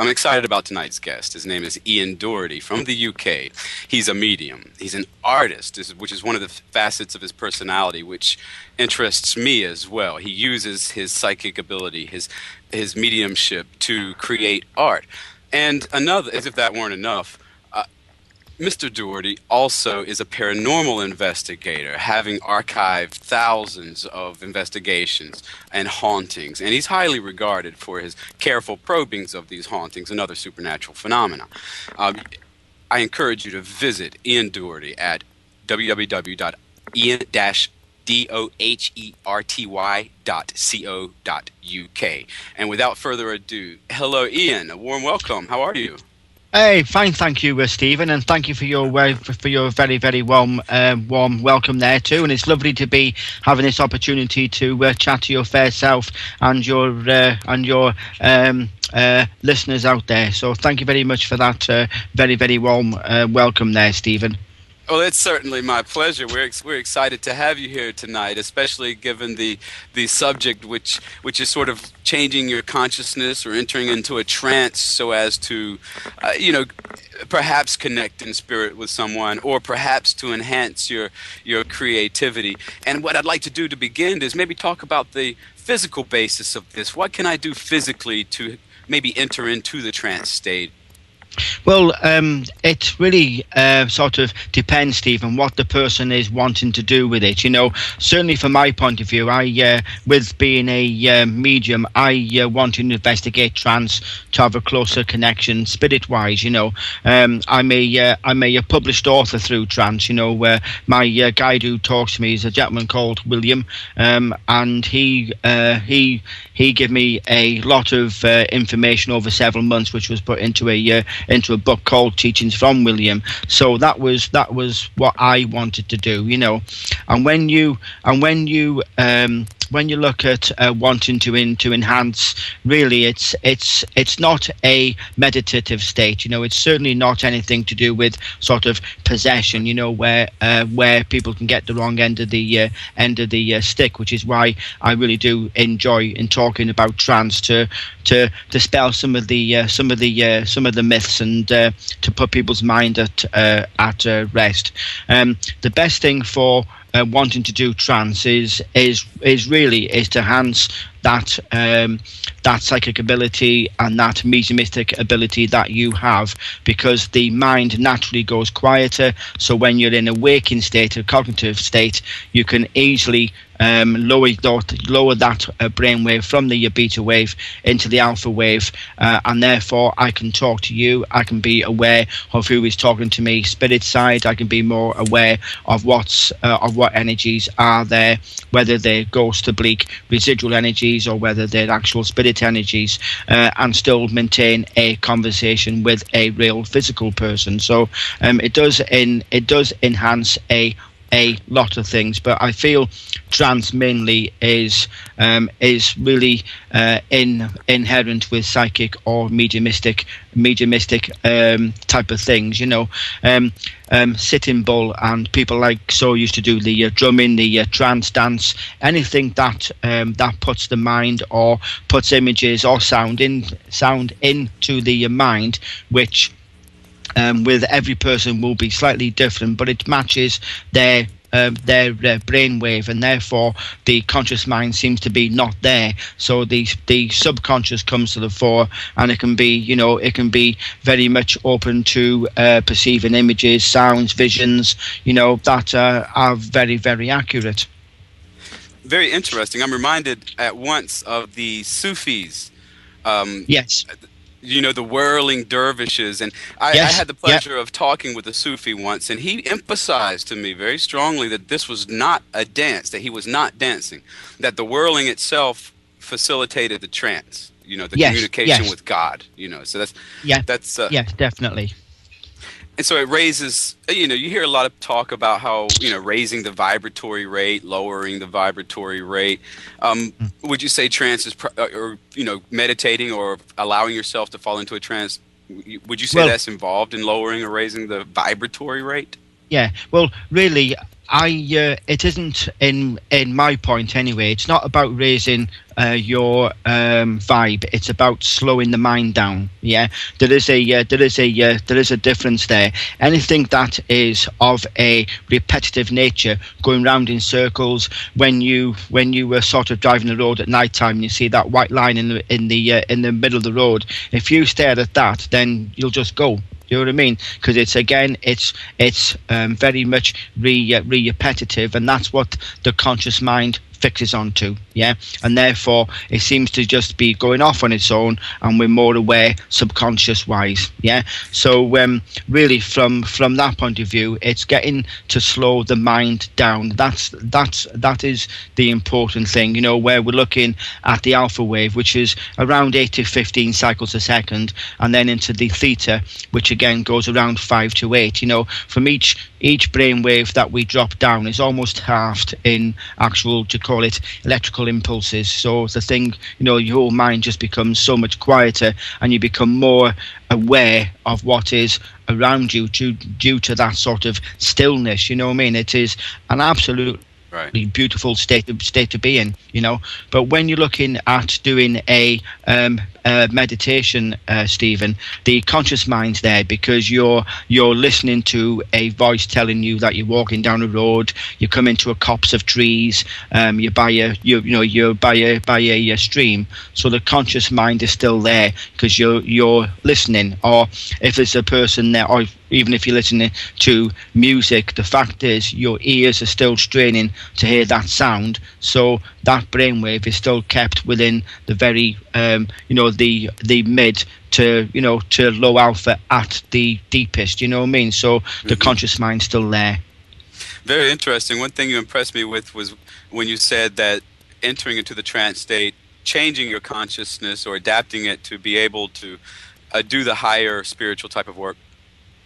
I'm excited about tonight's guest. His name is Ian Doherty from the UK. He's a medium. He's an artist, which is one of the facets of his personality, which interests me as well. He uses his psychic ability, his mediumship, to create art. And another, as if that weren't enough, Mr. Doherty also is a paranormal investigator, having archived thousands of investigations and hauntings, and he's highly regarded for his careful probings of these hauntings and other supernatural phenomena. I encourage you to visit Ian Doherty at www.ian-doherty.co.uk. And without further ado, hello Ian, a warm welcome. How are you? Hey, fine, thank you, Stephen, and thank you for your very, very warm welcome there too. And it's lovely to be having this opportunity to chat to your fair self and your listeners out there. So thank you very much for that very, very warm welcome there, Stephen. Well, it's certainly my pleasure. We're excited to have you here tonight, especially given the subject, which is sort of changing your consciousness or entering into a trance so as to, perhaps connect in spirit with someone, or perhaps to enhance your creativity. And what I'd like to do to begin is maybe talk about the physical basis of this. What can I do physically to maybe enter into the trance state? Well, it really sort of depends, Stephen, what the person is wanting to do with it. You know, certainly from my point of view, with being a medium, I want to investigate trance to have a closer connection, spirit-wise. You know, I'm a published author through trance. You know, where my guide who talks to me is a gentleman called William, and he gave me a lot of information over several months, which was put into a book called Teachings from William. So that was what I wanted to do, you know. And when you look at wanting to enhance, really it's not a meditative state, you know. It's certainly not anything to do with sort of possession, you know, where people can get the wrong end of the stick, which is why I really do enjoy in talking about trance, to dispel some of the myths and to put people's mind at rest. The best thing for wanting to do trance is to enhance that psychic ability and that mediumistic ability that you have, because the mind naturally goes quieter. So when you're in a waking state, a cognitive state, you can easily lower that brainwave from the beta wave into the alpha wave, and therefore I can talk to you. I can be aware of who is talking to me, spirit side. I can be more aware of what energies are there, whether they're ghost, oblique, residual energies, or whether they're actual spirit energies, and still maintain a conversation with a real physical person. So it does enhance a lot of things, but I feel trance mainly is really inherent with psychic or mediumistic type of things, you know. Sitting bull and people like so used to do the drumming, the trance dance, anything that puts the mind or puts images or sound into the mind, which with every person will be slightly different, but it matches their brainwave, and therefore the conscious mind seems to be not there. So the subconscious comes to the fore, and it can be very much open to perceiving images, sounds, visions, you know, that are very, very accurate. Very interesting. I'm reminded at once of the Sufis. Yes. You know, the whirling dervishes, and I had the pleasure of talking with a Sufi once, and he emphasized to me very strongly that this was not a dance, that he was not dancing, that the whirling itself facilitated the trance, you know, the communication with God, you know. So that's yes, definitely. And so it raises, you know, you hear a lot of talk about how, you know, raising the vibratory rate, lowering the vibratory rate. Would you say trance is, or, you know, meditating or allowing yourself to fall into a trance, would you say that's involved in lowering or raising the vibratory rate? Yeah, well, really, it isn't in my point anyway. It's not about raising your vibe. It's about slowing the mind down. Yeah, there is a difference there. Anything that is of a repetitive nature, going round in circles. When you were sort of driving the road at night time, and you see that white line in the middle of the road. If you stare at that, then you'll just go. You know what I mean? Because it's very much repetitive, and that's what the conscious mind fixes onto. Yeah, and therefore it seems to just be going off on its own, and we're more aware subconscious wise. Yeah, so really from that point of view, it's getting to slow the mind down. That is the important thing, you know, where we're looking at the alpha wave, which is around 8 to 15 cycles a second, and then into the theta, which again goes around 5 to 8. You know, from each brain wave that we drop down is almost halved in actual, to call it, electrical impulses. So the thing, you know, your whole mind just becomes so much quieter, and you become more aware of what is around you due to that sort of stillness. You know what I mean? It is an absolute beautiful state to be in, you know. But when you're looking at doing a meditation, Stephen, the conscious mind's there because you're listening to a voice telling you that you're walking down a road, you come into a copse of trees, you're by a stream. So the conscious mind is still there because you're listening. Or if there's a person there, or even if you're listening to music, the fact is your ears are still straining to hear that sound. So that brainwave is still kept within the very, the mid to low alpha at the deepest. You know what I mean? So the conscious mind's still there. Very interesting. One thing you impressed me with was when you said that entering into the trance state, changing your consciousness or adapting it to be able to do the higher spiritual type of work.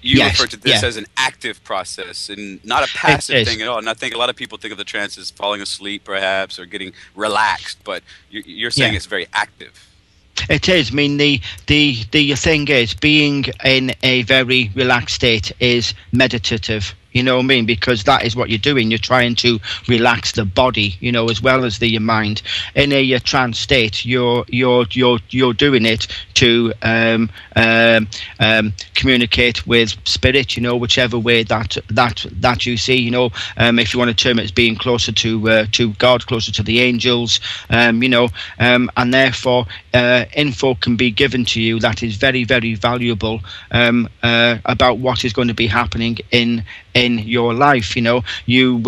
You refer to this as an active process and not a passive thing at all. And I think a lot of people think of the trance as falling asleep, perhaps, or getting relaxed. But you're saying it's very active. It is. I mean, the thing is, being in a very relaxed state is meditative. You know what I mean? Because that is what you're doing. You're trying to relax the body, you know, as well as the mind. In a trance state, you're doing it to communicate with spirit, you know, whichever way that you see, you know. If you want to term it as being closer to God, closer to the angels, and therefore info can be given to you that is very, very valuable about what is going to be happening in your life. You know, you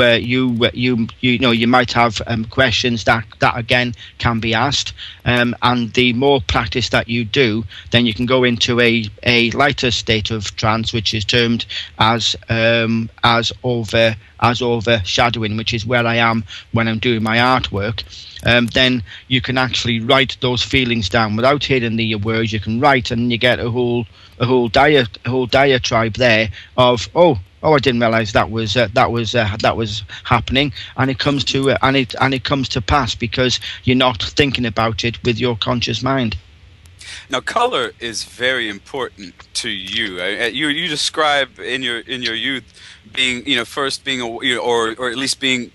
might have questions that again can be asked, and the more practice that you do, then you can go into a lighter state of trance, which is termed as overshadowing, which is where I am when I'm doing my artwork. Then you can actually write those feelings down without hearing the words. You can write, and you get a whole diatribe there of I didn't realize that was happening, and it comes to pass because you're not thinking about it with your conscious mind. Now, color is very important to you. You describe in your youth being, first being, or at least being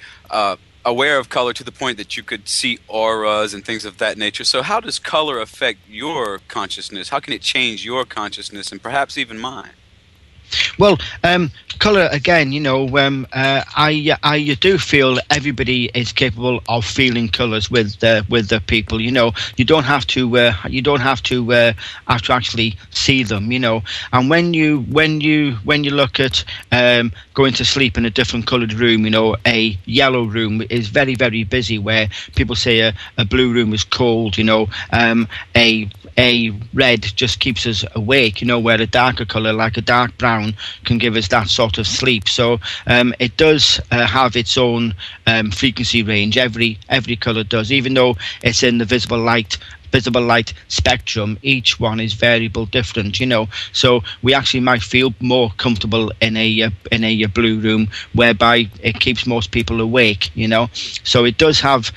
aware of color to the point that you could see auras and things of that nature. So how does color affect your consciousness? How can it change your consciousness and perhaps even mine? Well, colour again. I do feel everybody is capable of feeling colours with the people. You know, you don't have to actually see them. You know, and when you look at going to sleep in a different coloured room, you know, a yellow room is very, very busy, where people say a blue room is cold. You know, a red just keeps us awake, you know, where a darker colour, like a dark brown, can give us that sort of sleep. So it does have its own frequency range. Every colour does, even though it's in the visible light spectrum. Each one is variable, different, you know. So we actually might feel more comfortable in a blue room, whereby it keeps most people awake, you know. So it does have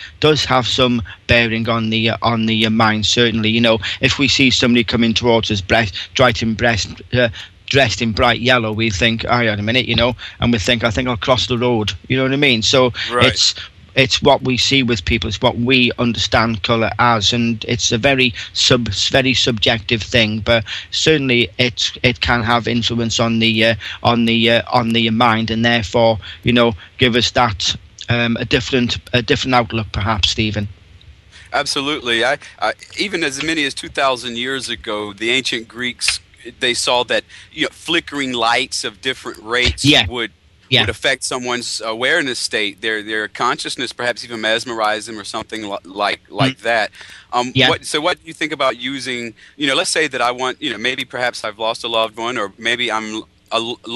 some bearing on the mind, certainly. You know, if we see somebody coming towards us, dressed in bright yellow, we think, oh, wait a minute, and we think, I think I'll cross the road. You know what I mean? So Right. it's what we see with people. It's what we understand colour as, and it's a very subjective thing. But certainly, it can have influence on the mind, and therefore, give us that a different outlook, perhaps, Stephen. Absolutely. I even as many as 2,000 years ago, the ancient Greeks, they saw that flickering lights of different rates Yeah. would Yeah. affect someone's awareness state, their consciousness, perhaps even mesmerize them or something like that. Yeah. What do you think about using? Let's say that I want, maybe perhaps I've lost a loved one, or maybe I'm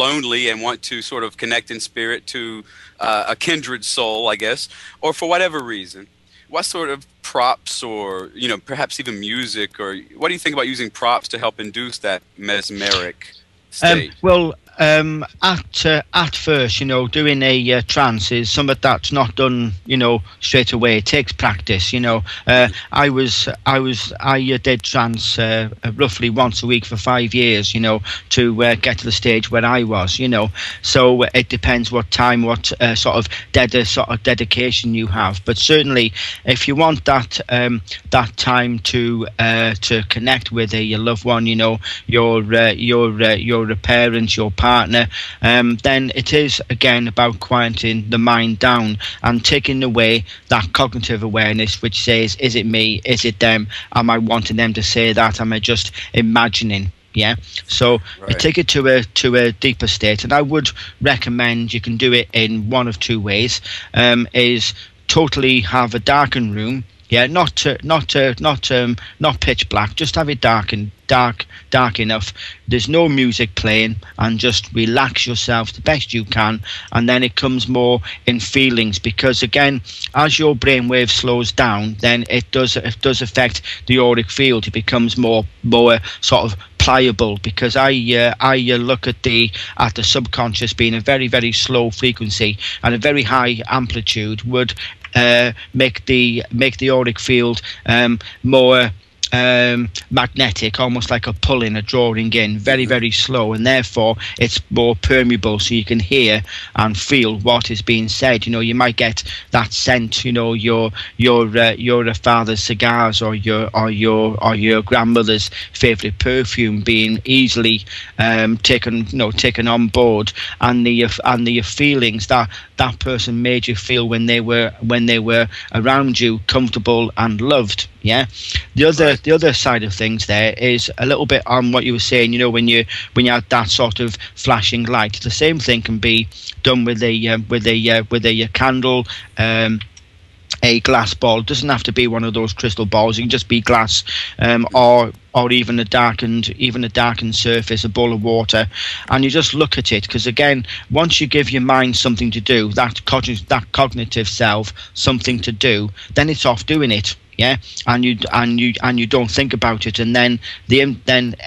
lonely and want to sort of connect in spirit to a kindred soul, I guess, or for whatever reason. What sort of props, or perhaps even music, or what do you think about using props to help induce that mesmeric state? Well, at first, doing a trance is something that's not done, straight away. It takes practice. I did trance roughly once a week for 5 years. To get to the stage where I was. So it depends what time, what sort of dedication you have. But certainly, if you want that time to connect with your loved one, your parents, your partner, then it is again about quieting the mind down and taking away that cognitive awareness which says, is it me, is it them, am I wanting them to say that, am I just imagining? Yeah, so take it to a deeper state, and I would recommend you can do it in one of two ways. Is totally have a darkened room. Yeah, not pitch black. Just have it dark enough. There's no music playing, and just relax yourself the best you can. And then it comes more in feelings, because again, as your brainwave slows down, then it does affect the auric field. It becomes more sort of pliable, because I look at the subconscious being a very, very slow frequency, and a very high amplitude would make the auric field more magnetic, almost like a pulling, a drawing in, very, very slow, and therefore it's more permeable, so you can hear and feel what is being said. You might get that scent, your father's cigars, or your grandmother's favorite perfume being easily taken on board, and the feelings that person made you feel when they were around you, comfortable and loved. Yeah. The other side of things there is a little bit on what you were saying. When you had that sort of flashing light, the same thing can be done with a candle. A glass ball. It doesn't have to be one of those crystal balls. It can just be glass, or even a darkened surface, a bowl of water, and you just look at it. Because again, once you give your mind something to do, that cognitive self something to do, then it's off doing it. Yeah, and you don't think about it, and then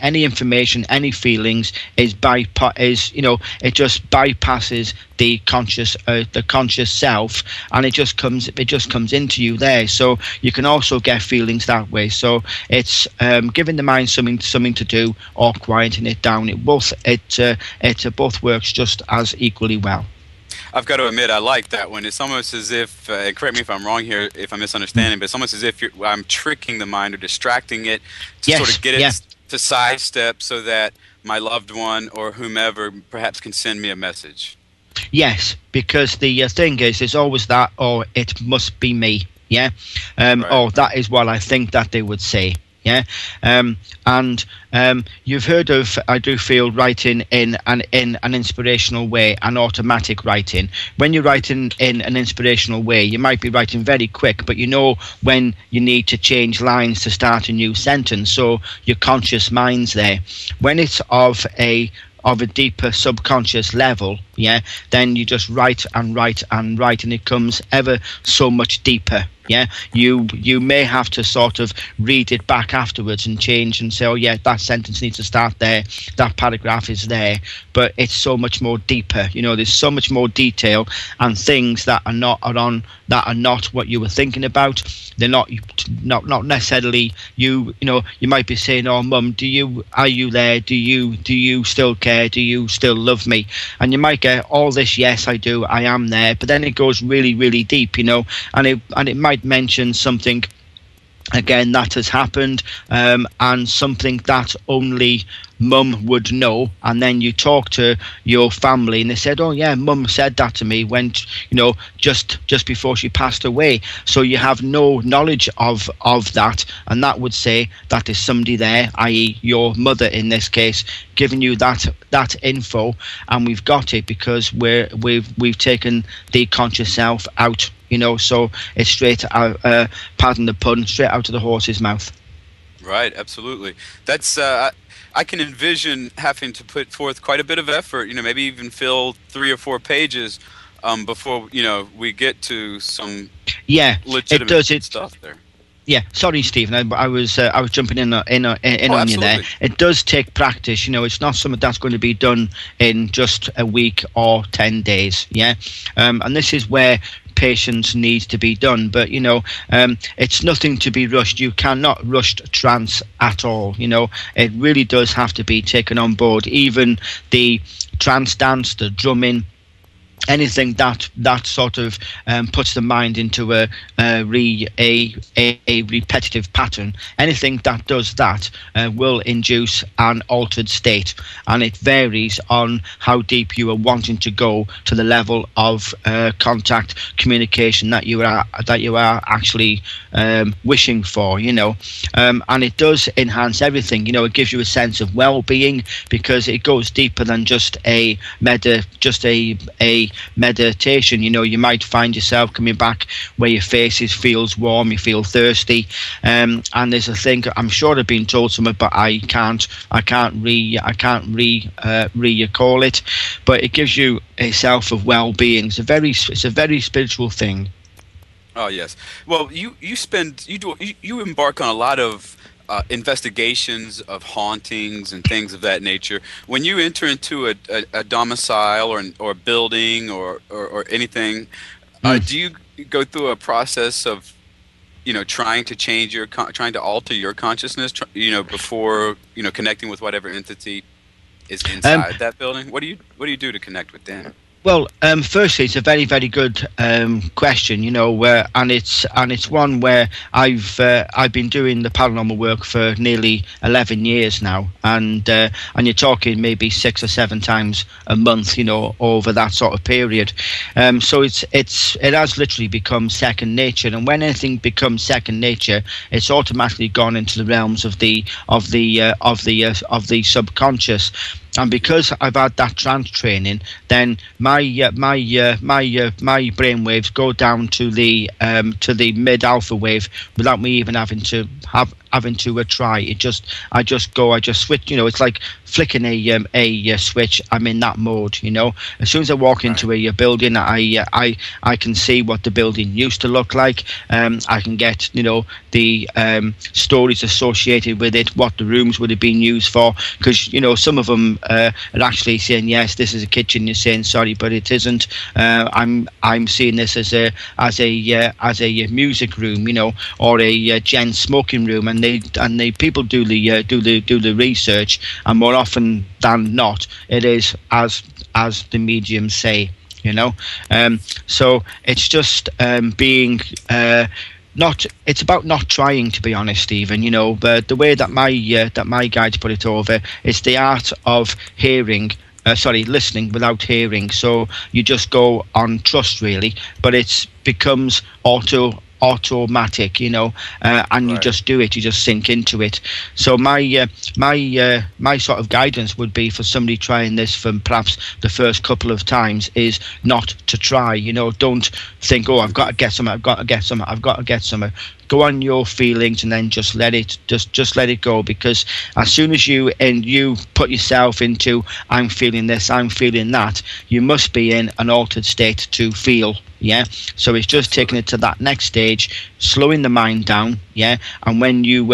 any information, any feelings it just bypasses the conscious self, and it just comes into you there. So you can also get feelings that way. So it's giving the mind something to do, or quieting it down. It both works just as equally well. I've got to admit, I like that one. It's almost as if, and correct me if I'm wrong here, if I'm misunderstanding, but it's almost as if I'm tricking the mind or distracting it to sort of get it to sidestep, so that my loved one or whomever perhaps can send me a message. Yes, because the thing is, there's always that, or it must be me. Yeah, or that is what I think that they would say. Yeah, and you've heard of, I do feel, writing in an inspirational way, an automatic writing. When you're writing in an inspirational way, you might be writing very quick, but when you need to change lines to start a new sentence. So your conscious mind's there. When it's of a deeper subconscious level, yeah, then you just write and write and write, and it comes ever so much deeper. Yeah, you may have to sort of read it back afterwards and change and say, oh yeah, that sentence needs to start there, that paragraph is there, but it's so much more deeper. You know, there's so much more detail and things that are not what you were thinking about. They're not necessarily you. You know, you might be saying, oh mum, are you there? Do you still care? Do you still love me? And you might get all this, yes I do, I am there, but then it goes really, really deep, you know, and it might mention something again that has happened, and something that only mum would know, and then you talk to your family and they said, oh yeah, mum said that to me when, you know, just before she passed away. So you have no knowledge of that, and that would say that there's somebody there, i.e. your mother in this case, giving you that info, and we've got it because we've taken the conscious self out, you know, so it's straight out, pardon the pun, straight out of the horse's mouth. Right, absolutely. That's I can envision having to put forth quite a bit of effort, you know, maybe even fill 3 or 4 pages before, you know, we get to some legitimate stuff there. Yeah, sorry, Stephen. I was jumping in on you there. It does take practice. You know, it's not something that's going to be done in just a week or 10 days. Yeah, and this is where patience needs to be done. But you know, it's nothing to be rushed. You cannot rush trance at all. You know, it really does have to be taken on board. Even the trance dance, the drumming, anything that sort of puts the mind into a repetitive pattern, anything that does that will induce an altered state, and it varies on how deep you are wanting to go to the level of contact communication that you are actually wishing for, you know, and it does enhance everything. You know, it gives you a sense of well-being because it goes deeper than just a meditation. You know, you might find yourself coming back where your face feels warm, you feel thirsty, and there's a thing, I'm sure I've been told something, but I can't recall it, but it gives you a self of well-being. It's a very spiritual thing. Oh yes. Well, you embark on a lot of investigations of hauntings and things of that nature. When you enter into a domicile or a building or anything, do you go through a process of, you know, trying to alter your consciousness, you know, before, you know, connecting with whatever entity is inside that building? What do you do to connect with them? Well, firstly, it's a very, very good question, you know, and it's one where I've been doing the paranormal work for nearly 11 years now, and you're talking maybe 6 or 7 times a month, you know, over that sort of period. So it has literally become second nature, and when anything becomes second nature, it's automatically gone into the realms of the subconscious. And because I've had that trance training, then my brainwaves go down to the mid alpha wave without me even having to try. I just switch. You know, it's like flicking a switch. I'm in that mode. You know, as soon as I walk into a building, I can see what the building used to look like. I can get, you know, the stories associated with it, what the rooms would have been used for, because, you know, some of them are actually saying, yes, this is a kitchen. You're saying, sorry, but it isn't. I'm seeing this as a music room, you know, or a gents smoking room, and they people do the research, and more often than not, it is as the mediums say, you know. So it's just being. It's about not trying, to be honest, Stephen. You know, but the way that my guides put it over, it's the art of listening without hearing. So you just go on trust, really, but it becomes automatic, and you Right. just do it. You just sink into it. So my sort of guidance would be for somebody trying this for perhaps the first couple of times is not to try. Don't think, oh, I've got to get some, I've got to get some, I've got to get some. Go on your feelings and then just let it go, because as soon as you put yourself into I'm feeling this, I'm feeling that, you must be in an altered state to feel. Yeah, so it's just taking it to that next stage, slowing the mind down. Yeah, and when you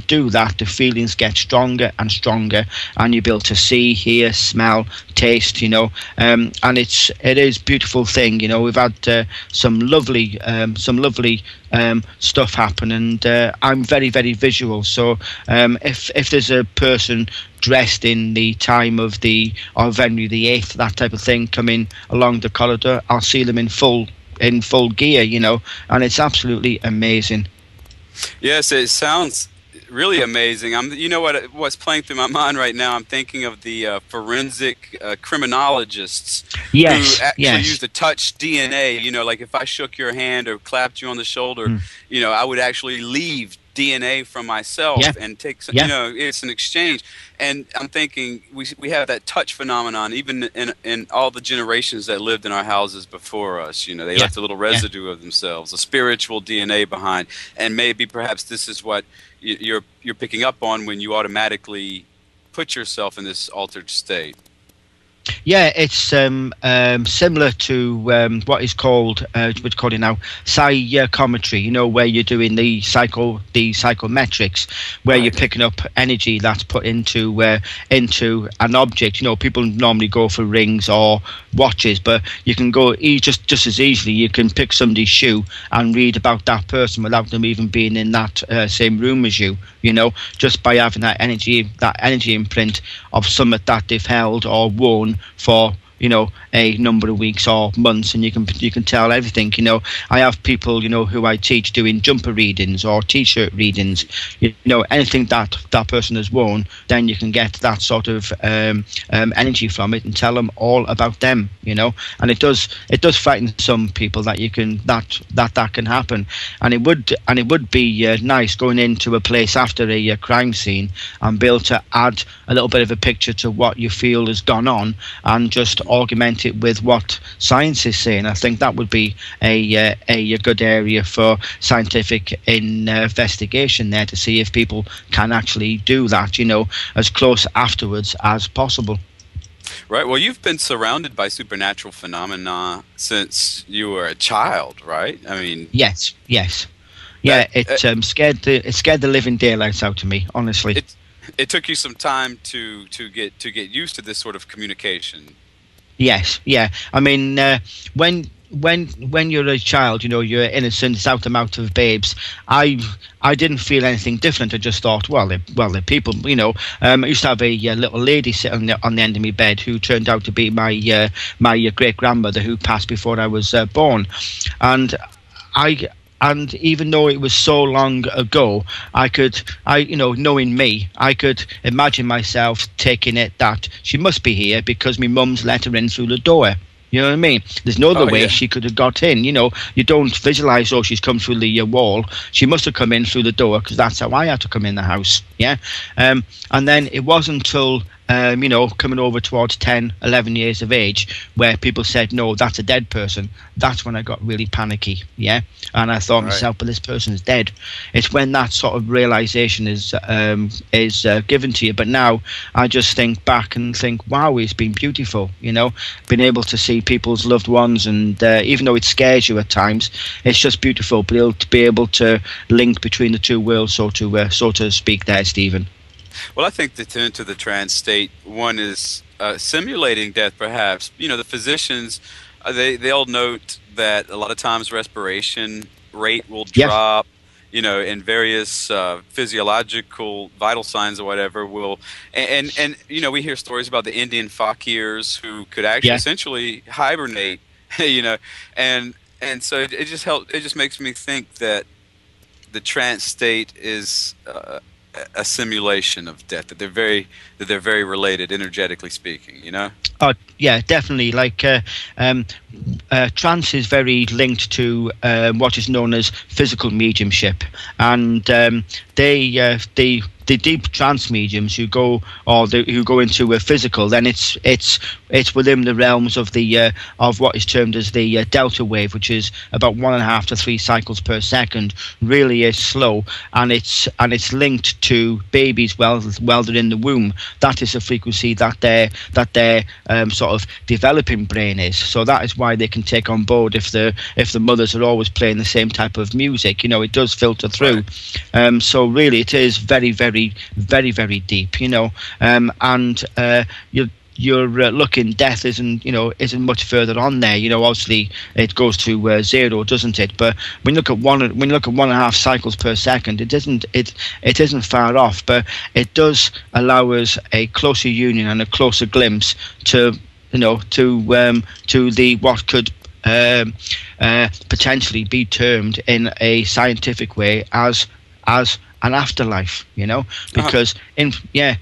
do that, the feelings get stronger and stronger, and you're able to see, hear, smell, taste. And it is beautiful thing. We've had some lovely stuff happen, and I'm very, very visual. So if there's a person dressed in the time of Henry VIII, that type of thing, coming along the corridor, I'll see them in full gear, and it's absolutely amazing. Yes, it sounds really amazing. You know what's playing through my mind right now? I'm thinking of the forensic criminologists who Yes, actually yes. use the touch DNA. Like if I shook your hand or clapped you on the shoulder, Mm. I would actually leave DNA from myself Yeah, and take some. yeah, It's an exchange. And I'm thinking we have that touch phenomenon even in all the generations that lived in our houses before us. They yeah, left a little yeah. residue of themselves, a spiritual DNA behind, and maybe perhaps this is what you're picking up on when you automatically put yourself in this altered state. Yeah, it's similar to what is called what's called it now psychometry. Where you're doing the psychometrics, where you're Right. picking up energy that's put into an object. People normally go for rings or watches, but you can go just as easily. You can pick somebody's shoe and read about that person without them even being in that same room as you. Just by having that energy imprint of something that they've held or worn for a number of weeks or months, and you can tell everything. I have people who I teach doing jumper readings or t-shirt readings. Anything that person has worn, then you can get that sort of energy from it and tell them all about them. And it does frighten some people that that can happen. And it would be nice going into a place after a crime scene and be able to add a little bit of a picture to what you feel has gone on, and just augment it with what science is saying. I think that would be a good area for scientific investigation there, to see if people can actually do that, as close afterwards as possible. Right. Well, you've been surrounded by supernatural phenomena since you were a child, right? I mean, Yes, yes. Yeah, that it scared the living daylights out of me, honestly. it took you some time to get used to this sort of communication. Yes, yeah. I mean, when you're a child, you're innocent, it's out the mouth of babes. I didn't feel anything different. I just thought, they're people. I used to have a little lady sitting on the end of my bed who turned out to be my great grandmother, who passed before I was born, and I. And even though it was so long ago, knowing me, I could imagine myself taking it that she must be here because my mum's let her in through the door. You know what I mean? There's no other Oh way yeah. she could have got in. You don't visualize, oh, she's come through the wall. She must have come in through the door, because that's how I had to come in the house. Yeah. And then it wasn't until coming over towards 10, 11 years of age, where people said, no, that's a dead person. That's when I got really panicky. Yeah. And I thought Right. myself, but this person's dead. It's when that sort of realization is given to you. But now I just think back and think, wow, it's been beautiful. Been able to see people's loved ones, and even though it scares you at times, it's just beautiful to be able to link between the two worlds, so to speak there, Stephen. Well, I think that to enter the trance state, one is simulating death, perhaps. The physicians, they'll note that a lot of times respiration rate will Yeah, drop, and various physiological vital signs or whatever will, and we hear stories about the Indian fakirs who could actually yeah, essentially hibernate, you know, and so it just makes me think that the trance state is a simulation of death, that they're very related, energetically speaking, you know? Oh yeah, definitely. Like trance is very linked to what is known as physical mediumship, and the deep trance mediums who go into a physical, then it's within the realms of the of what is termed as the delta wave, which is about 1.5 to 3 cycles per second. Really is slow, and it's linked to babies while they're in the womb. That is the frequency that their sort of developing brain is. So that is why they can take on board if the mothers are always playing the same type of music. You know, it does filter through. So really, it is very, very, very, very deep. You know, and you're looking, death isn't much further on there. You know, obviously it goes to 0, doesn't it? But when you look at 1.5 cycles per second, it isn't far off. But it does allow us a closer union and a closer glimpse to the what could potentially be termed in a scientific way as an afterlife, you know, because the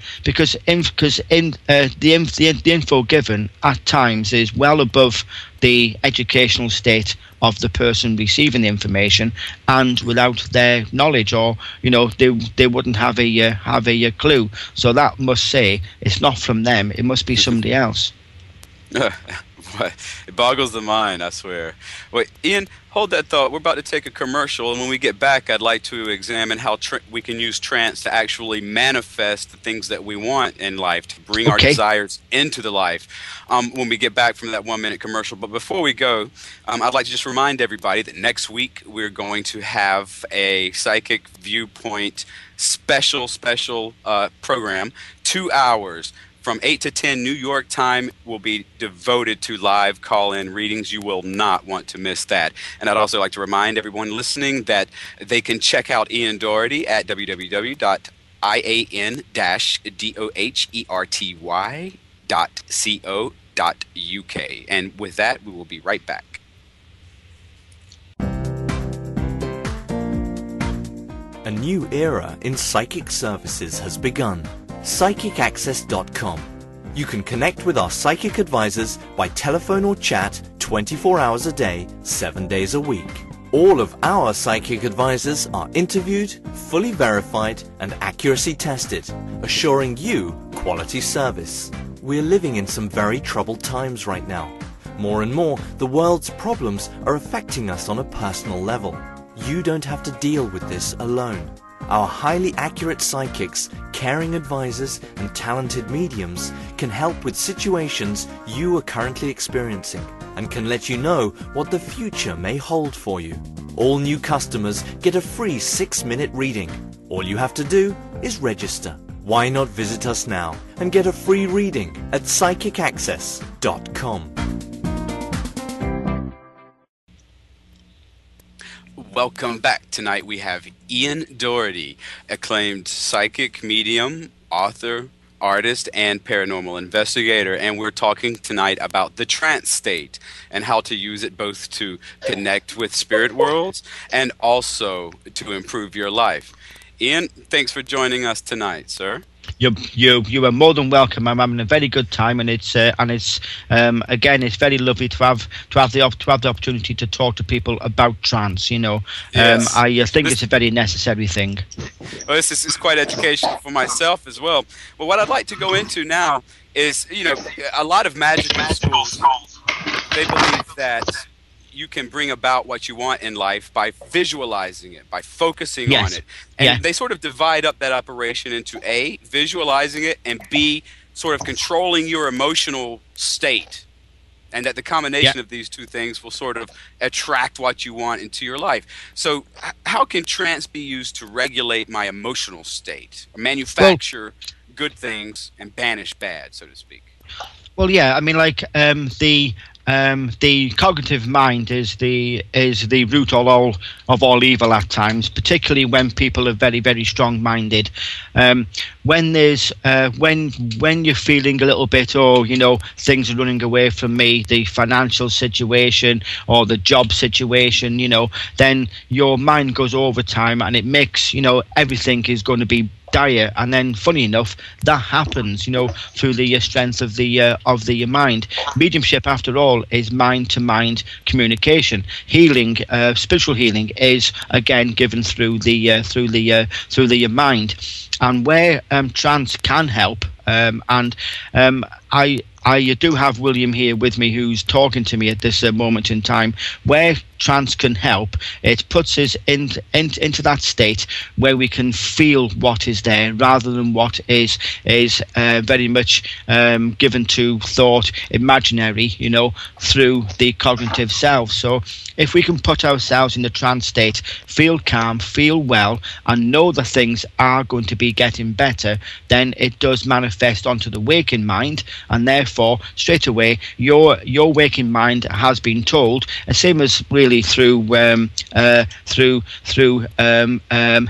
info given at times is well above the educational state of the person receiving the information, and without their knowledge, or they wouldn't have a clue. So that must say it's not from them; it must be somebody else. It boggles the mind, I swear. Wait, Ian, hold that thought. We're about to take a commercial, and when we get back, I'd like to examine how we can use trance to actually manifest the things that we want in life, to bring our desires into the life when we get back from that 1-minute commercial. But before we go, I'd like to just remind everybody that next week we're going to have a Psychic Viewpoint special program, 2 hours. From 8 to 10 New York time will be devoted to live call-in readings. You will not want to miss that. And I'd also like to remind everyone listening that they can check out Ian Doherty at www.ian-doherty.co.uk. And with that, we will be right back. A new era in psychic services has begun. PsychicAccess.com. You can connect with our psychic advisors by telephone or chat 24 hours a day, 7 days a week. All of our psychic advisors are interviewed, fully verified, and accuracy tested, assuring you quality service. We're living in some very troubled times right now. More and more, the world's problems are affecting us on a personal level. You don't have to deal with this alone. Our highly accurate psychics, caring advisors, and talented mediums can help with situations you are currently experiencing and can let you know what the future may hold for you. All new customers get a free 6-minute reading. All you have to do is register. Why not visit us now and get a free reading at PsychicAccess.com. Welcome back. Tonight we have Ian Doherty, acclaimed psychic, medium, author, artist, and paranormal investigator. And we're talking tonight about the trance state and how to use it both to connect with spirit worlds and also to improve your life. Ian, thanks for joining us tonight, sir. You are more than welcome. I'm having a very good time, and it's again, it's very lovely to have the opportunity to talk to people about trance. You know, yes. I think it's a very necessary thing. Well, this is quite educational for myself as well. But what I'd like to go into now is, a lot of magical schools, they believe that you can bring about what you want in life by visualizing it, by focusing on it. And they sort of divide up that operation into A, visualizing it, and B, sort of controlling your emotional state. And that the combination of these two things will sort of attract what you want into your life. So how can trance be used to regulate my emotional state, manufacture good things and banish bad, so to speak? Well, yeah, I mean, like the cognitive mind is the root of all evil at times, particularly when people are very, very strong-minded. When you're feeling a little bit, things are running away from me, the financial situation or the job situation, then your mind goes overtime, and it makes everything is going to be dire, and then funny enough that happens, through the strength of the mind. Mediumship, after all, is mind to mind communication. Healing, spiritual healing, is again given through the mind. And where trance can help, and I do have William here with me, who's talking to me at this moment in time. Where trance can help, it puts us into that state where we can feel what is there, rather than what is very much given to thought, imaginary, through the cognitive self. So if we can put ourselves in the trance state, feel calm, feel well, and know that things are going to be getting better, then it does manifest onto the waking mind, and therefore straight away your waking mind has been told, same as really through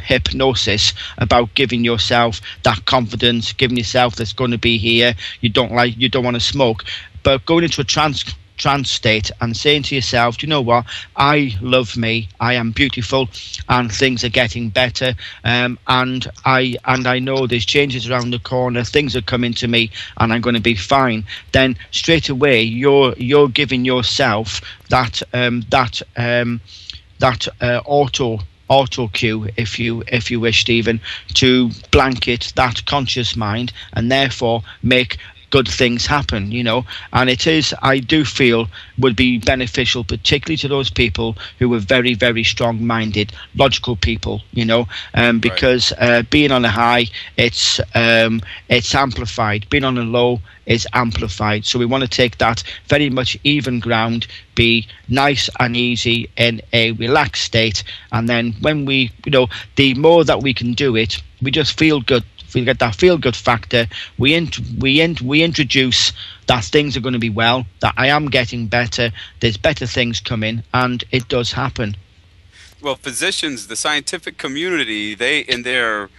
hypnosis, about giving yourself that confidence, giving yourself that's going to be here. You don't want to smoke, but going into a trance state and saying to yourself, do you know what, I love me, I am beautiful, and things are getting better, and I know there's changes around the corner, things are coming to me, and I'm going to be fine. Then straight away you're giving yourself that auto cue, if you wish, Stephen, to blanket that conscious mind, and therefore make good things happen, and it is, I do feel, would be beneficial, particularly to those people who are very, very strong-minded, logical people, because being on a high, it's amplified. Being on a low is amplified. So we want to take that very much even ground, be nice and easy in a relaxed state, and then when we, the more that we can do it, we just feel good. We get that feel-good factor. We introduce that things are going to be well, that I am getting better, there's better things coming, and it does happen. Well, physicians, the scientific community, they in their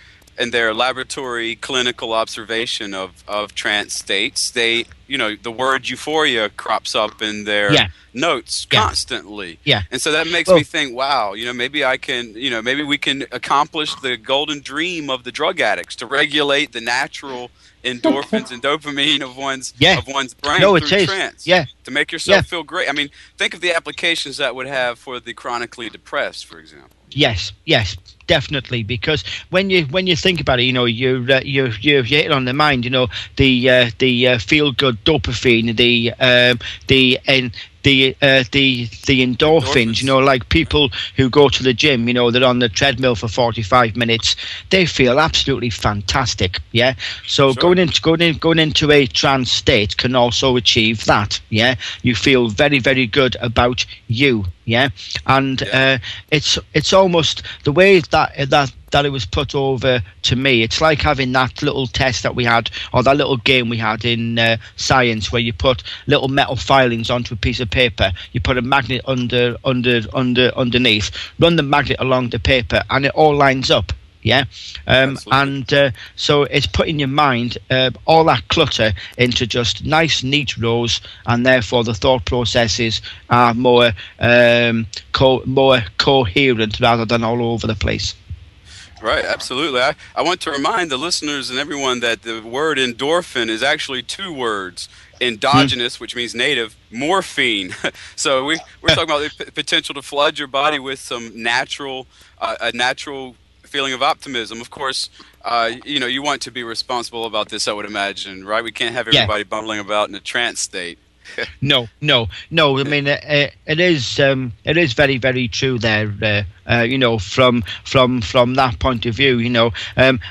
laboratory clinical observation of trance states, they, the word euphoria crops up in their notes constantly. Yeah. And so that makes me think, wow, maybe I can, maybe we can accomplish the golden dream of the drug addicts, to regulate the natural endorphins and dopamine of one's brain through trance. Yeah. To make yourself feel great. I mean, think of the applications that would have for the chronically depressed, for example. Yes, definitely. Because when you think about it, you're hitting on the mind. The feel good dopamine, the endorphins, like people who go to the gym, they're on the treadmill for 45 minutes, they feel absolutely fantastic. So sure. going into a trance state can also achieve that. You feel very, very good about you. And it's almost the way that it was put over to me. It's like having that little test that we had, or that little game we had in science, where you put little metal filings onto a piece of paper, you put a magnet underneath, run the magnet along the paper, and it all lines up. So it's putting your mind, all that clutter, into just nice, neat rows, and therefore the thought processes are more coherent rather than all over the place. Right, absolutely. I want to remind the listeners and everyone that the word endorphin is actually two words. Endogenous, which means native, morphine. So we're talking about the potential to flood your body with some natural feeling of optimism. Of course, you want to be responsible about this, I would imagine, right? We can't have everybody bumbling about in a trance state. No. I mean, it is very, very true there. From that point of view,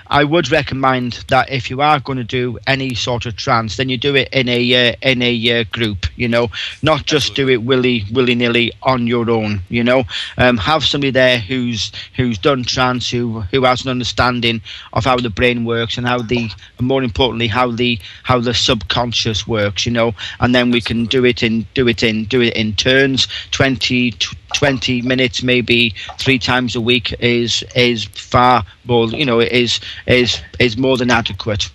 I would recommend that if you are going to do any sort of trance, then you do it in a group. Not just do it willy-nilly on your own. Have somebody there who's done trance, who has an understanding of how the brain works, and more importantly how the subconscious works. And then we can do it in turns. 20 minutes, maybe 3 times a week is far more, is more than adequate,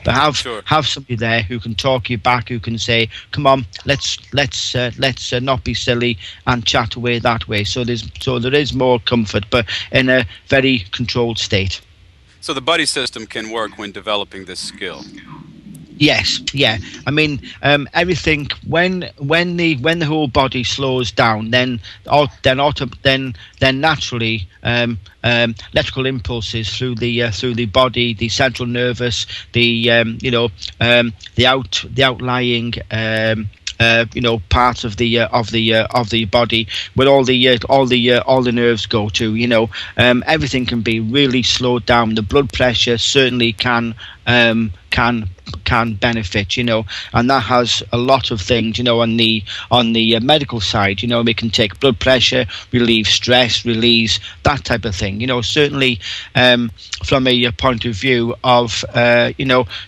but have somebody there who can talk you back, who can say, come on, let's not be silly, and chat away that way. So there is more comfort, but in a very controlled state. So the buddy system can work when developing this skill. Yes, yeah. I mean, everything when the whole body slows down, then naturally electrical impulses through the body, the central nervous, the outlying parts of the body where all the nerves go to. Everything can be really slowed down. The blood pressure certainly can benefit, and that has a lot of things, on the medical side. We can take blood pressure, relieve stress, release that type of thing. Certainly from a point of view of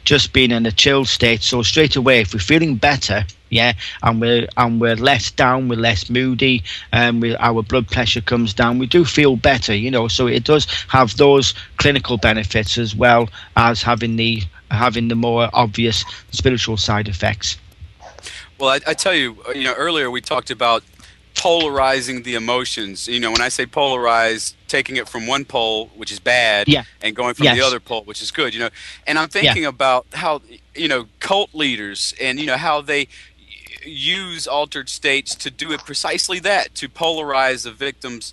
just being in a chill state. So straight away, if we're feeling better, and we're less down, we're less moody, our blood pressure comes down, we do feel better, so it does have those clinical benefits as well as having the more obvious spiritual side effects. Well, I tell you, earlier we talked about polarizing the emotions. When I say polarize, taking it from one pole, which is bad, and going from the other pole, which is good. And I'm thinking about how cult leaders and how they use altered states to do it precisely that, to polarize the victim's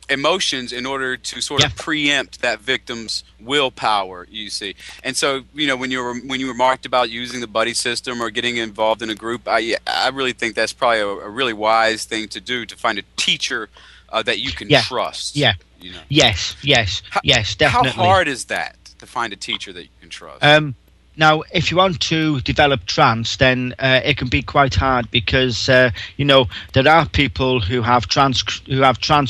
emotions in order to sort of preempt that victim's willpower, you see. And so, when you remarked about using the buddy system or getting involved in a group, I really think that's probably a really wise thing to do, to find a teacher that you can trust. Yes, definitely. How hard is that, to find a teacher that you can trust? Now, if you want to develop trance, then it can be quite hard because there are people who have trance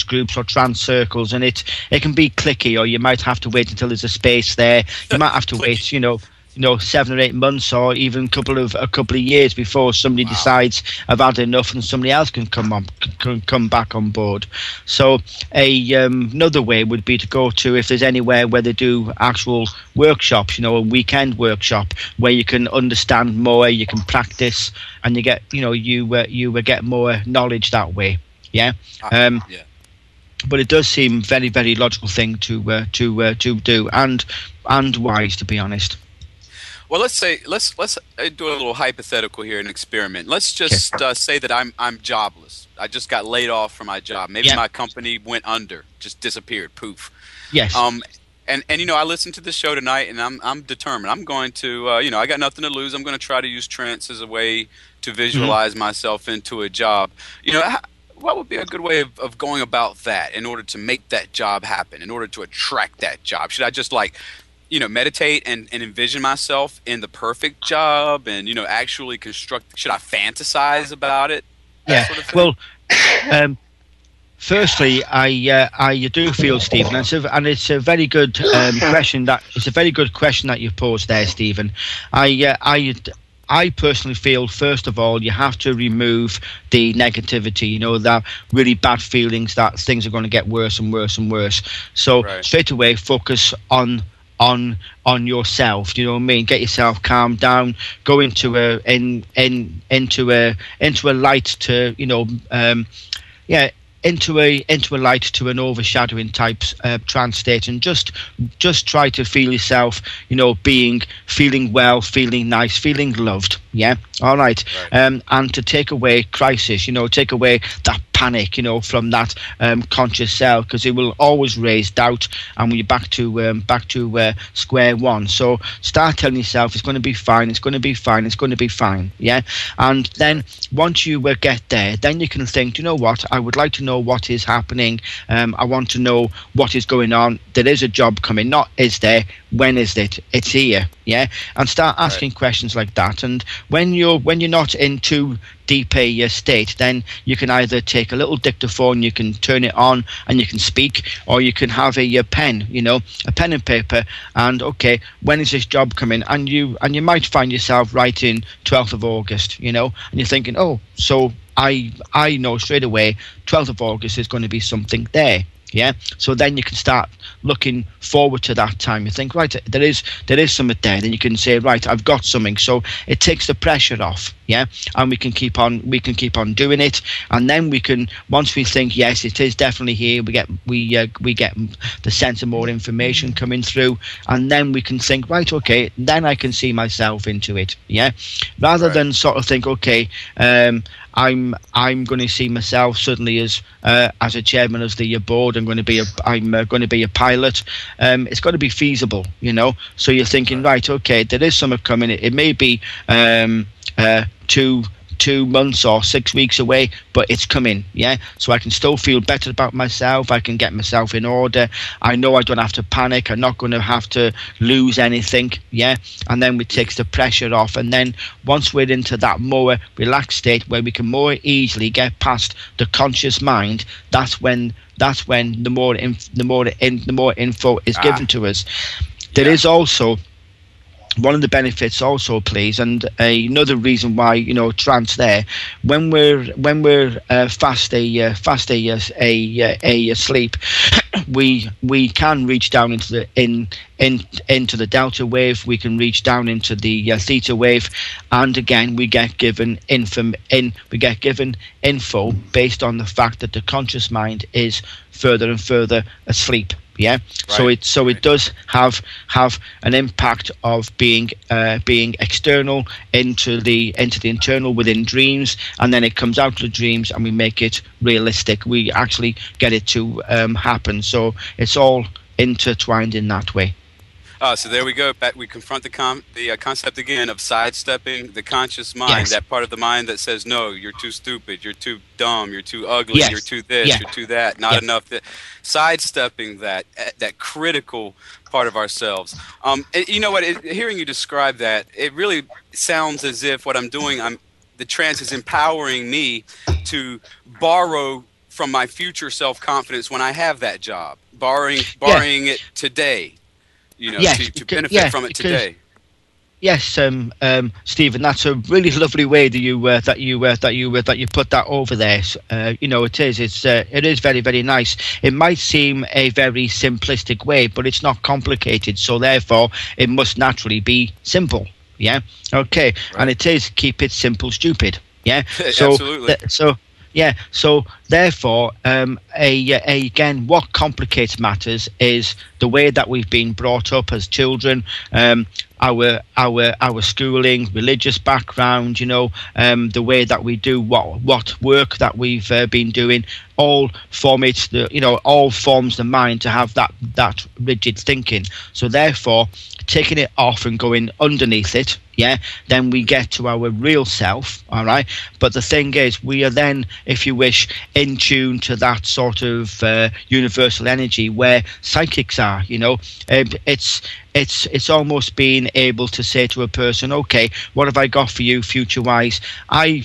groups or trance circles, and it can be clicky, or you might have to wait until there's a space there. You might have to wait, 7 or 8 months, or even a couple of years before somebody decides I've had enough, and somebody else can come back on board. So another way would be to go to, if there's anywhere where they do actual workshops, a weekend workshop where you can understand more, you can practice, and you get you get more knowledge that way. But it does seem very, very logical thing to do, and wise, to be honest. Well, let's do a little hypothetical here, an experiment. Let's just say that I'm jobless. I just got laid off from my job. Maybe my company went under, just disappeared, poof. Yes. And I listened to this show tonight, and I'm determined. I'm going to I got nothing to lose. I'm going to try to use trance as a way to visualize myself into a job. What would be a good way of going about that in order to make that job happen, in order to attract that job? Should I just meditate and envision myself in the perfect job, and actually construct? Should I fantasize about it? Sort of well, firstly, I do feel, Stephen, and it's a very good question that you posed there, Stephen. I personally feel, first of all, you have to remove the negativity, that really bad feelings that things are going to get worse and worse and worse. So straight away, focus on yourself. Do you know what I mean? Get yourself calmed down. Go into a light to into a light to an overshadowing type trance state, and just try to feel yourself, feeling well, feeling nice, feeling loved. All right. And to take away crisis, take away that panic, from that conscious self, because it will always raise doubt, and we're back to square one. So start telling yourself it's going to be fine, it's going to be fine, it's going to be fine. And then once you get there, then you can think, you know what, I would like to know what is happening. I want to know what is going on. There is a job coming, not is there, when is it? It's here. And start asking questions like that. And when you're not in too deep a state, then you can either take a little dictaphone, you can turn it on and you can speak, or you can have a pen, a pen and paper, and when is this job coming? And you might find yourself writing 12th of August, and you're thinking, oh, so I know straight away 12th of August is going to be something there. Yeah, so then you can start looking forward to that time. You think, right, there is something there. Then you can say, right, I've got something. So it takes the pressure off. Yeah, and we can keep on doing it. And then we can, once we think, yes, it is definitely here, we get the sense of more information coming through, and then we can think, right, okay, then I can see myself into it. Yeah, rather than sort of think, okay, I'm going to see myself suddenly as a chairman of the board. I'm going to be a pilot. It's got to be feasible, you know. So you're thinking, right, okay, there is something coming. It may be 2 months or 6 weeks away, but it's coming. Yeah, so I can still feel better about myself. I can get myself in order. I know I don't have to panic. I'm not going to have to lose anything. Yeah, and then it takes the pressure off. And then once we're into that more relaxed state where we can more easily get past the conscious mind, that's when the more info is given to us. There is also one of the benefits also, please, and another reason why, you know, trance there, when we're fast asleep, we can reach down into the into the delta wave. We can reach down into the theta wave, and again we get given info based on the fact that the conscious mind is further and further asleep. Yeah, right. So it does have an impact of being external into the internal within dreams, and then it comes out of the dreams and we make it realistic. We actually get it to happen. So it's all intertwined in that way. So there we go. We confront the concept again of sidestepping the conscious mind, Yes. that part of the mind that says, no, you're too stupid, you're too dumb, you're too ugly, Yes. you're too this, Yeah. you're too that, not Yeah. enough. Sidestepping that critical part of ourselves. And you know what? Hearing you describe that, it really sounds as if what I'm doing, the trance is empowering me to borrow from my future self-confidence when I have that job, borrowing it today. You know, Yes, to benefit from it today. Yes, Stephen, that's a really lovely way that you put that over there. You know, it is very, very nice. It might seem a very simplistic way, but it's not complicated. So therefore, it must naturally be simple. Yeah. Okay. Right. And it is keep it simple, stupid. Yeah. So, absolutely. Yeah, so therefore, again, what complicates matters is the way that we've been brought up as children, our schooling, religious background, you know, the way that we do what work that we've been doing, all forms the mind to have that rigid thinking. So therefore, taking it off and going underneath it, yeah, then we get to our real self, all right? But the thing is, we are then, if you wish, in tune to that sort of universal energy where psychics are, you know. It's almost being able to say to a person, okay, what have I got for you future-wise? I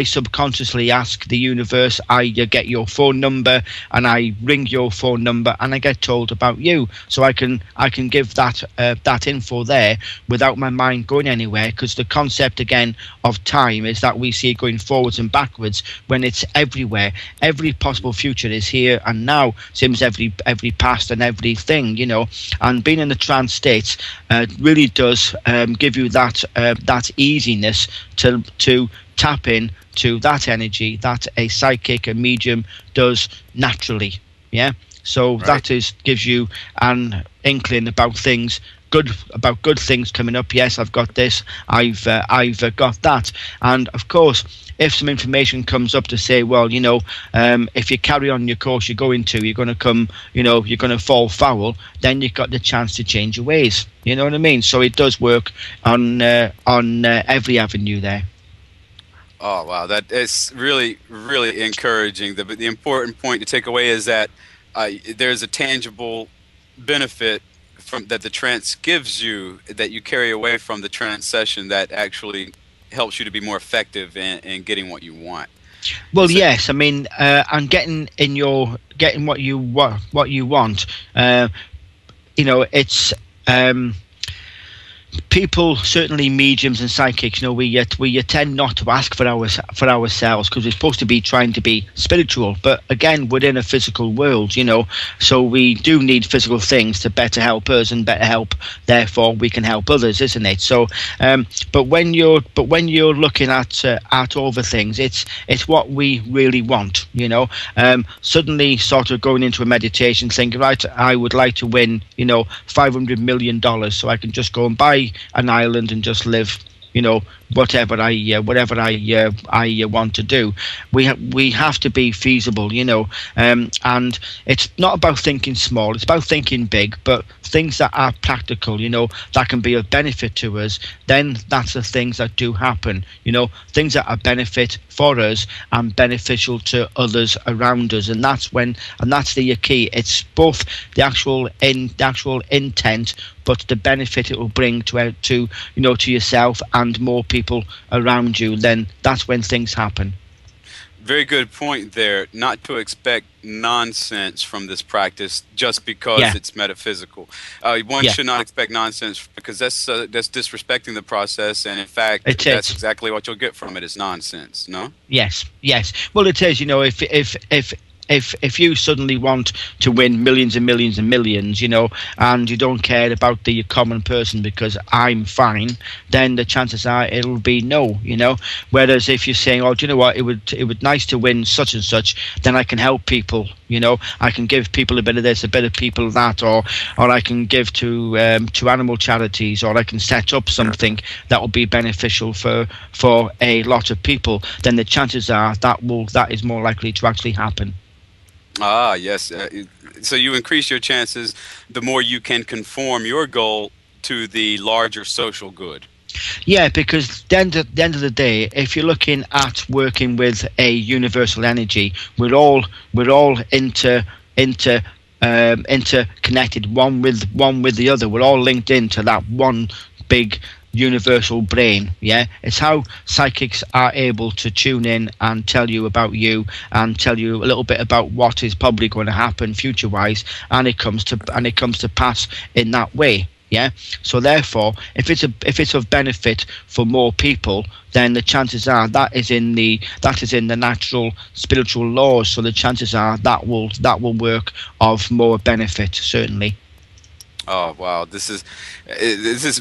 subconsciously ask the universe, I get your phone number and I ring your phone number and I get told about you. So I can give that info there without my mind going anywhere, because the concept again of time is that we see it going forwards and backwards when it's everywhere. Every possible future is here and now, same as every past and everything, you know. And being in the trance states really does give you that easiness to tap in to that energy that a psychic, a medium does naturally. Yeah, so right. That gives you an inkling about good things coming up. Yes, I've got this, I've got that. And of course, if some information comes up to say, well, you know, if you carry on your course you're going to, you're going to come, you know, you're going to fall foul, then you've got the chance to change your ways. You know what I mean? So it does work on every avenue there. Oh, wow. That is really, really encouraging. The important point to take away is that there's a tangible benefit that the trance gives you, that you carry away from the trance session, that actually helps you to be more effective in getting what you want. Well, yes. I mean, and getting what you want. You know, it's people, certainly mediums and psychics, we tend not to ask for ourselves, because we're supposed to be trying to be spiritual, but again, within a physical world, so we do need physical things to better help us, and better help, therefore we can help others, isn't it? So but when you're looking at all the things, it's what we really want, suddenly sort of going into a meditation thinking, right, I would like to win $500 million so I can just go and buy an island and just live, whatever I want to do. We have to be feasible, and it's not about thinking small, it's about thinking big, but things that are practical, that can be of benefit to us, then that's the things that do happen, things that are benefit for us and beneficial to others around us, and that's the key. It's both the actual intent, but the benefit it will bring to yourself and more people around you, then that's when things happen. Very good point there. Not to expect nonsense from this practice just because it's metaphysical. One should not expect nonsense, because that's disrespecting the process, and in fact, that's exactly what you'll get from it is nonsense. No? Yes. Well, it is. If you suddenly want to win millions and millions and millions, and you don't care about the common person because I'm fine, then the chances are it'll be no, Whereas if you're saying, oh, do you know what, it would nice to win such and such, then I can help people, I can give people a bit of this, a bit of people that, or I can give to animal charities, or I can set up something that will be beneficial for a lot of people, then the chances are that is more likely to actually happen. Ah, yes. So you increase your chances the more you can conform your goal to the larger social good. Yeah, because at the end of the day, if you're looking at working with a universal energy, we're all interconnected, one with the other. We're all linked into that one big universal brain. It's how psychics are able to tune in and tell you about you, and tell you a little bit about what is probably going to happen future wise, and it comes to pass in that way. So therefore, if it's of benefit for more people, then the chances are that is in the natural spiritual laws, so the chances are that will work of more benefit, certainly. Oh wow, this is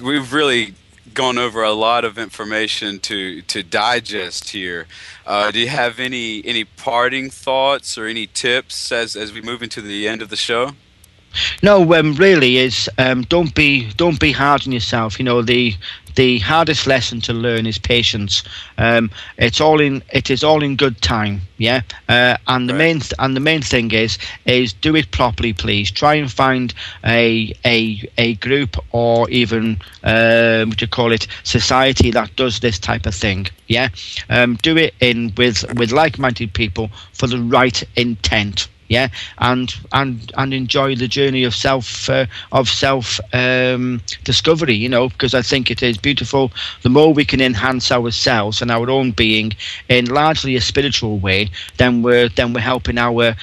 we've really gone over a lot of information to digest here. Do you have any parting thoughts or any tips as we move into the end of the show? No, really is don't be hard on yourself. The hardest lesson to learn is patience. It is all in good time. And the main thing is do it properly, please. Try and find a group, or even what you call it, society that does this type of thing. Do it with like-minded people for the right intent. And enjoy the journey of self discovery, because I think it is beautiful. The more we can enhance ourselves and our own being in largely a spiritual way, then we're helping our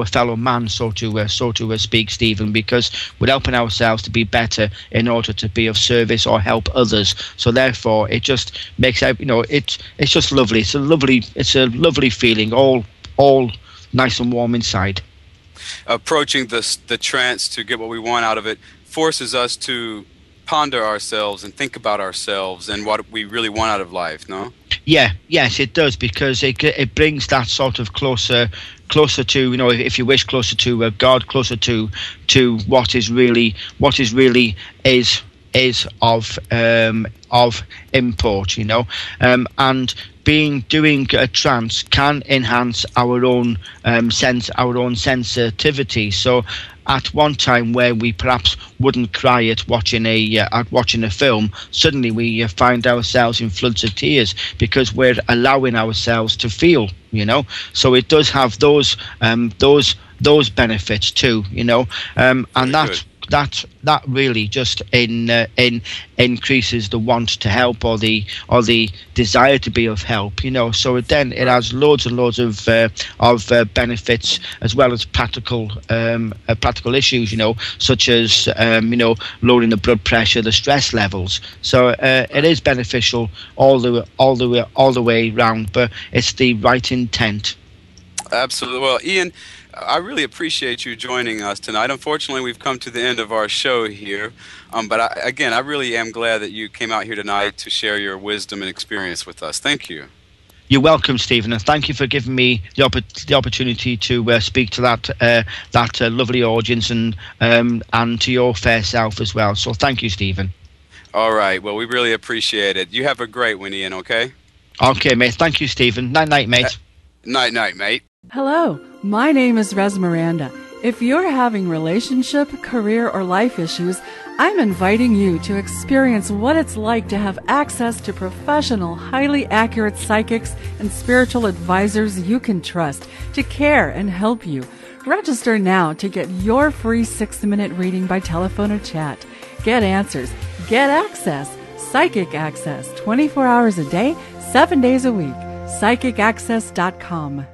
fellow man, so to speak, Stephen, because we're helping ourselves to be better in order to be of service or help others. So therefore, it just makes it's just lovely. It's a lovely feeling, all nice and warm inside. Approaching the trance to get what we want out of it forces us to ponder ourselves and think about ourselves and what we really want out of life, no? Yes, it does, because it brings that sort of closer to, if you wish, closer to God, closer to what is really is of import, and doing a trance can enhance our own sensitivity. So at one time where we perhaps wouldn't cry at watching a film, suddenly we find ourselves in floods of tears because we're allowing ourselves to feel, So it does have those benefits too, and that really just increases the want to help, or the desire to be of help, you know. So it has loads and loads of benefits, as well as practical issues, you know, such as lowering the blood pressure, the stress levels. So it is beneficial all the way round, but it's the right intent. Absolutely. Well, Ian, I really appreciate you joining us tonight. Unfortunately, we've come to the end of our show here. But I really am glad that you came out here tonight to share your wisdom and experience with us. Thank you. You're welcome, Stephen, and thank you for giving me the opportunity to speak to that lovely audience and to your fair self as well. So thank you, Stephen. All right. Well, we really appreciate it. You have a great one, Ian, okay? Okay, mate. Thank you, Stephen. Night-night, mate. Night-night, mate. Hello, my name is Res Miranda. If you're having relationship, career, or life issues, I'm inviting you to experience what it's like to have access to professional, highly accurate psychics and spiritual advisors you can trust to care and help you. Register now to get your free 6-minute reading by telephone or chat. Get answers, get access, psychic access, 24 hours a day, 7 days a week. PsychicAccess.com.